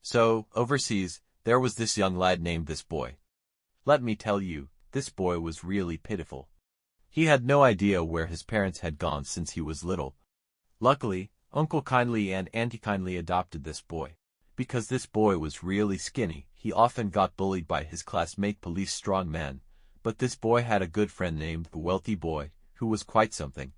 So, overseas, there was this young lad named this boy. Let me tell you, this boy was really pitiful. He had no idea where his parents had gone since he was little. Luckily, Uncle kindly and Auntie kindly adopted this boy. Because this boy was really skinny, he often got bullied by his classmate police strong man, but this boy had a good friend named the wealthy boy, who was quite something.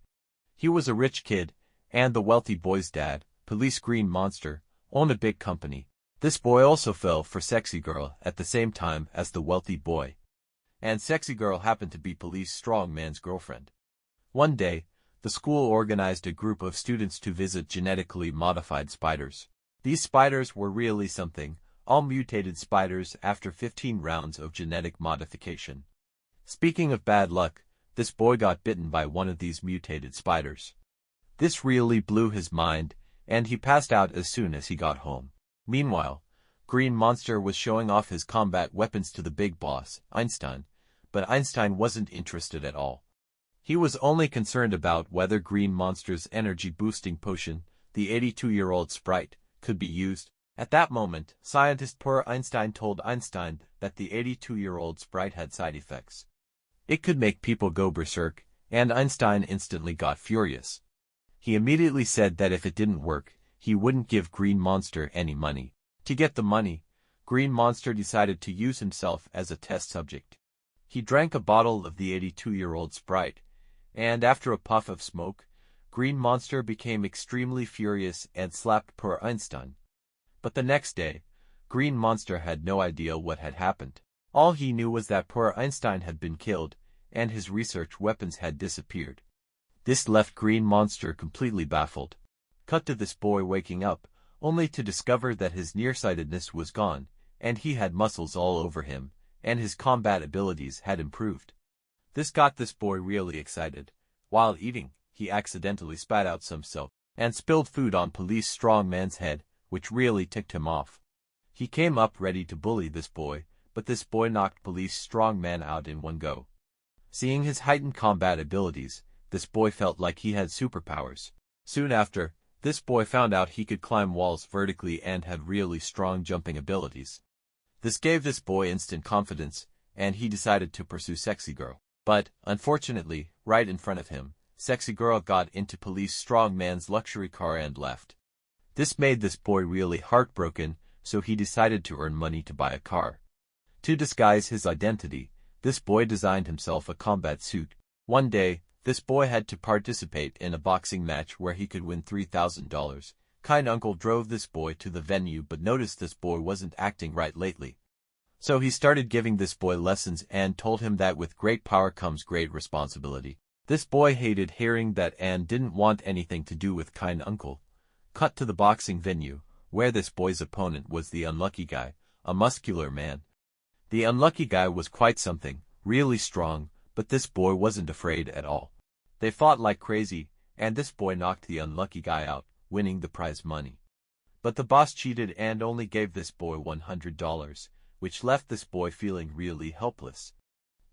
He was a rich kid, and the wealthy boy's dad, Police Green Monster, owned a big company. This boy also fell for Sexy Girl at the same time as the wealthy boy. And Sexy Girl happened to be Police Strong Man's girlfriend. One day, the school organized a group of students to visit genetically modified spiders. These spiders were really something, all mutated spiders after 15 rounds of genetic modification. Speaking of bad luck, this boy got bitten by one of these mutated spiders. This really blew his mind, and he passed out as soon as he got home. Meanwhile, Green Monster was showing off his combat weapons to the big boss, Einstein, but Einstein wasn't interested at all. He was only concerned about whether Green Monster's energy-boosting potion, the 82-year-old Sprite, could be used. At that moment, scientist poor Einstein told Einstein that the 82-year-old Sprite had side effects. It could make people go berserk, and Einstein instantly got furious. He immediately said that if it didn't work, he wouldn't give Green Monster any money. To get the money, Green Monster decided to use himself as a test subject. He drank a bottle of the 82-year-old Sprite, and after a puff of smoke, Green Monster became extremely furious and slapped poor Einstein. But the next day, Green Monster had no idea what had happened. All he knew was that poor Einstein had been killed, and his research weapons had disappeared. This left Green Monster completely baffled. Cut to this boy waking up, only to discover that his nearsightedness was gone, and he had muscles all over him, and his combat abilities had improved. This got this boy really excited. While eating, he accidentally spat out some soap, and spilled food on Police Strong Man's head, which really ticked him off. He came up ready to bully this boy, but this boy knocked Police Strong Man out in one go. Seeing his heightened combat abilities, this boy felt like he had superpowers. Soon after, this boy found out he could climb walls vertically and had really strong jumping abilities. This gave this boy instant confidence, and he decided to pursue Sexy Girl. But, unfortunately, right in front of him, Sexy Girl got into Police Strong Man's luxury car and left. This made this boy really heartbroken, so he decided to earn money to buy a car. To disguise his identity, this boy designed himself a combat suit. One day, this boy had to participate in a boxing match where he could win $3,000. Kind uncle drove this boy to the venue but noticed this boy wasn't acting right lately. So he started giving this boy lessons and told him that with great power comes great responsibility. This boy hated hearing that and didn't want anything to do with kind uncle. Cut to the boxing venue, where this boy's opponent was the unlucky guy, a muscular man. The unlucky guy was quite something, really strong, but this boy wasn't afraid at all. They fought like crazy, and this boy knocked the unlucky guy out, winning the prize money. But the boss cheated and only gave this boy $100, which left this boy feeling really helpless.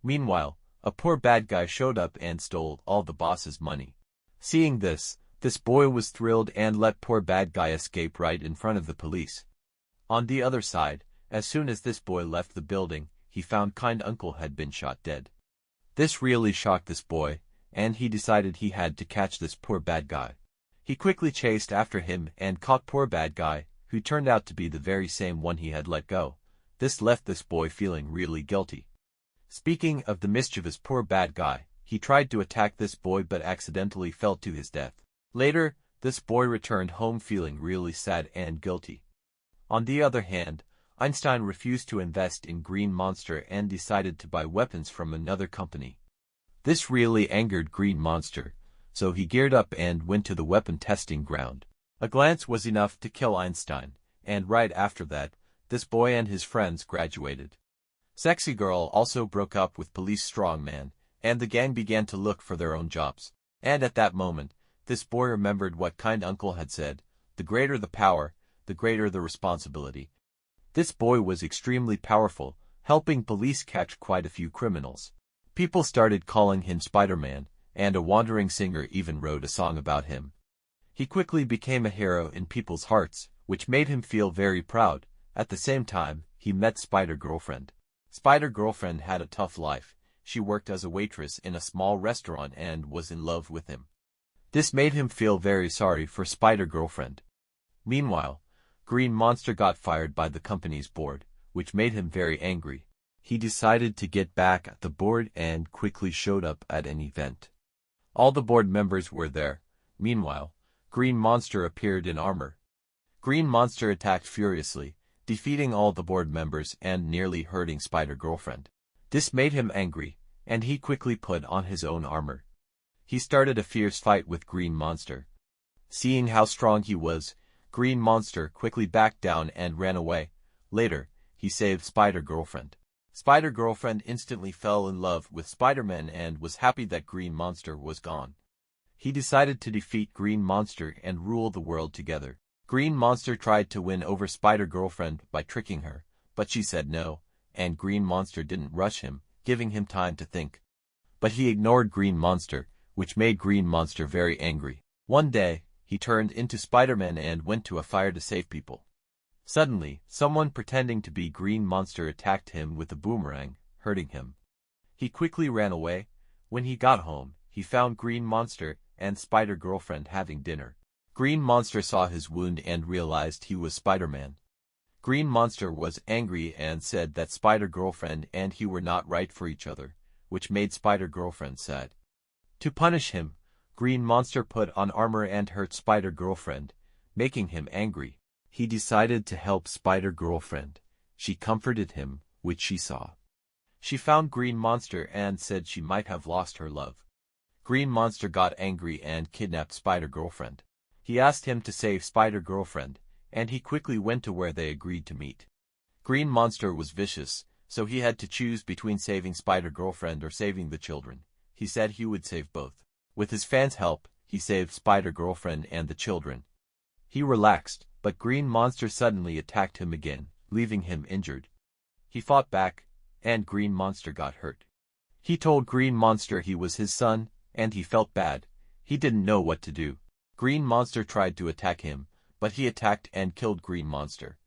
Meanwhile, a poor bad guy showed up and stole all the boss's money. Seeing this boy was thrilled and let poor bad guy escape right in front of the police. On the other side, as soon as this boy left the building, he found kind uncle had been shot dead. This really shocked this boy, and he decided he had to catch this poor bad guy. He quickly chased after him and caught poor bad guy, who turned out to be the very same one he had let go. This left this boy feeling really guilty. Speaking of the mischievous poor bad guy, he tried to attack this boy but accidentally fell to his death. Later, this boy returned home feeling really sad and guilty. On the other hand, Einstein refused to invest in Green Monster and decided to buy weapons from another company. This really angered Green Monster, so he geared up and went to the weapon testing ground. A glance was enough to kill Einstein, and right after that, this boy and his friends graduated. Sexy Girl also broke up with Police Strong Man, and the gang began to look for their own jobs. And at that moment, this boy remembered what kind uncle had said, the greater the power, the greater the responsibility. This boy was extremely powerful, helping police catch quite a few criminals. People started calling him Spider-Man, and a wandering singer even wrote a song about him. He quickly became a hero in people's hearts, which made him feel very proud, At the same time, he met Spider-Girlfriend. Spider-Girlfriend had a tough life. She worked as a waitress in a small restaurant and was in love with him. This made him feel very sorry for Spider-Girlfriend. Meanwhile, Green Monster got fired by the company's board, which made him very angry. He decided to get back at the board and quickly showed up at an event. All the board members were there. Meanwhile, Green Monster appeared in armor. Green Monster attacked furiously, defeating all the board members and nearly hurting Spider-Girlfriend. This made him angry, and he quickly put on his own armor. He started a fierce fight with Green Monster. Seeing how strong he was, Green Monster quickly backed down and ran away. Later, he saved Spider-Girlfriend. Spider-Girlfriend instantly fell in love with Spider-Man and was happy that Green Monster was gone. He decided to defeat Green Monster and rule the world together. Green Monster tried to win over Spider-Girlfriend by tricking her, but she said no, and Green Monster didn't rush him, giving him time to think. But he ignored Green Monster, which made Green Monster very angry. One day, he turned into Spider-Man and went to a fire to save people. Suddenly, someone pretending to be Green Monster attacked him with a boomerang, hurting him. He quickly ran away. When he got home, he found Green Monster and Spider-Girlfriend having dinner. Green Monster saw his wound and realized he was Spider-Man. Green Monster was angry and said that Spider-Girlfriend and he were not right for each other, which made Spider-Girlfriend sad. To punish him, Green Monster put on armor and hurt Spider-Girlfriend, making him angry. He decided to help Spider-Girlfriend. She comforted him, which she saw. She found Green Monster and said she might have lost her love. Green Monster got angry and kidnapped Spider-Girlfriend. He asked him to save Spider-Girlfriend, and he quickly went to where they agreed to meet. Green Monster was vicious, so he had to choose between saving Spider-Girlfriend or saving the children. He said he would save both. With his fans' help, he saved Spider-Girlfriend and the children. He relaxed, but Green Monster suddenly attacked him again, leaving him injured. He fought back, and Green Monster got hurt. He told Green Monster he was his son, and he felt bad. He didn't know what to do. Green Monster tried to attack him, but he attacked and killed Green Monster.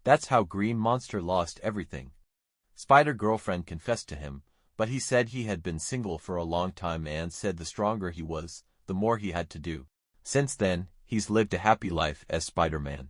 That's how Green Monster lost everything. Spider-Girlfriend confessed to him, but he said he had been single for a long time and said the stronger he was, the more he had to do. Since then, he's lived a happy life as Spider-Man.